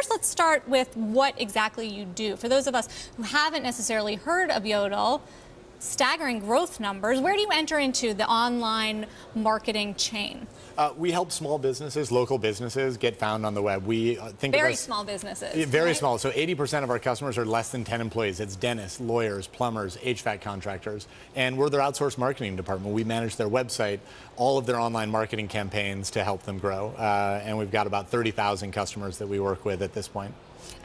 first, let's start with what exactly you do. For those of us who haven't necessarily heard of Yodle, staggering growth numbers. Where do you enter into the online marketing chain? We help small businesses, local businesses, get found on the web. We think very of us, small businesses. Very right? small. So 80% of our customers are less than 10 employees. It's dentists, lawyers, plumbers, HVAC contractors, and we're their outsourced marketing department. We manage their website, all of their online marketing campaigns to help them grow. And we've got about 30,000 customers that we work with at this point.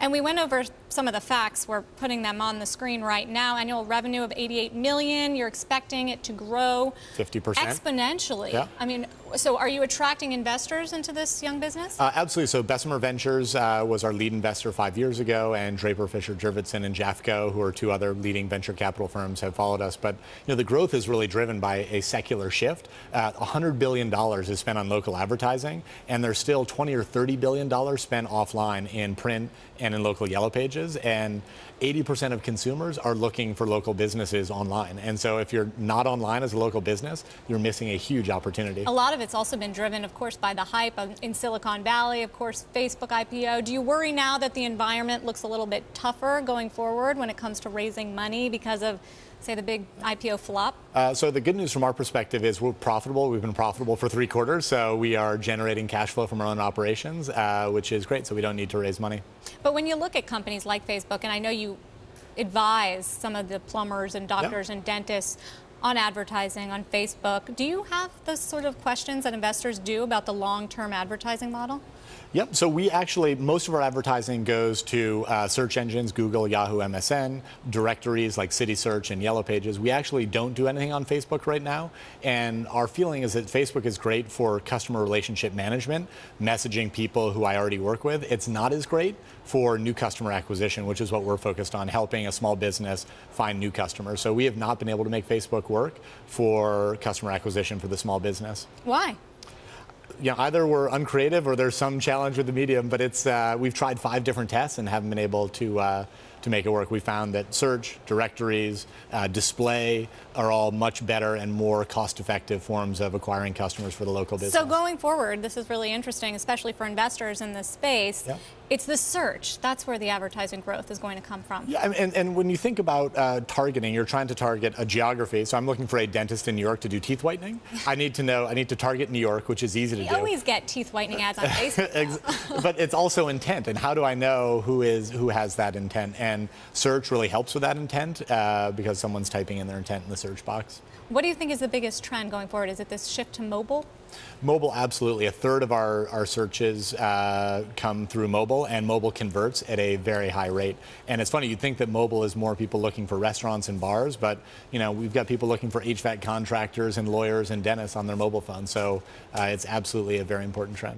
And we went over some of the facts. We're putting them on the screen right now. Annual revenue of 88 million. You're expecting it to grow 50%. Exponentially. Yeah. I mean, so are you attracting investors into this young business? Absolutely. So Bessemer Ventures was our lead investor 5 years ago, and Draper Fisher Jurvetson and Jeffco, who are two other leading venture capital firms, have followed us. But the growth is really driven by a secular shift. $100 billion is spent on local advertising, and there's still $20 or $30 billion spent offline in print and in local yellow pages, and 80% of consumers are looking for local businesses online. And so if you're not online as a local business, you're missing a huge opportunity. A lot of it's also been driven, of course, by the hype in Silicon Valley, of course, Facebook IPO. Do you worry now that the environment looks a little bit tougher going forward when it comes to raising money because of, say, the big IPO flop? So the good news from our perspective is we're profitable. We've been profitable for 3 quarters, so we are generating cash flow from our own operations, which is great, so we don't need to raise money. But when you look at companies like Facebook, and I know you advise some of the plumbers and doctors and dentists on advertising on Facebook, do you have those sort of questions that investors do about the long-term advertising model? Yep, so we actually, most of our advertising goes to search engines, Google, Yahoo, MSN, directories like City Search and Yellow Pages. We actually don't do anything on Facebook right now, and our feeling is that Facebook is great for customer relationship management, messaging people who I already work with. It's not as great for new customer acquisition, which is what we're focused on, helping a small business find new customers. So we have not been able to make Facebook work for customer acquisition for the small business. Why? Either we're uncreative or there's some challenge with the medium, but it's we've tried 5 different tests and haven't been able to make it work. We found that search, directories, display are all much better and more cost-effective forms of acquiring customers for the local business. So going forward, this is really interesting, especially for investors in this space. Yeah. It's the search. That's where the advertising growth is going to come from. Yeah, and when you think about targeting, you're trying to target a geography. So I'm looking for a dentist in New York to do teeth whitening. I need to target New York, which is easy to do. You always get teeth whitening ads on Facebook. But it's also intent, and how do I know who has that intent? And search really helps with that intent because someone's typing in their intent in the search box. What do you think is the biggest trend going forward? Is it this shift to mobile? Mobile, absolutely. 1/3 of our searches come through mobile, and mobile converts at a very high rate. And it's funny, you'd think that mobile is more people looking for restaurants and bars, but we've got people looking for HVAC contractors and lawyers and dentists on their mobile phones. So it's absolutely a very important trend.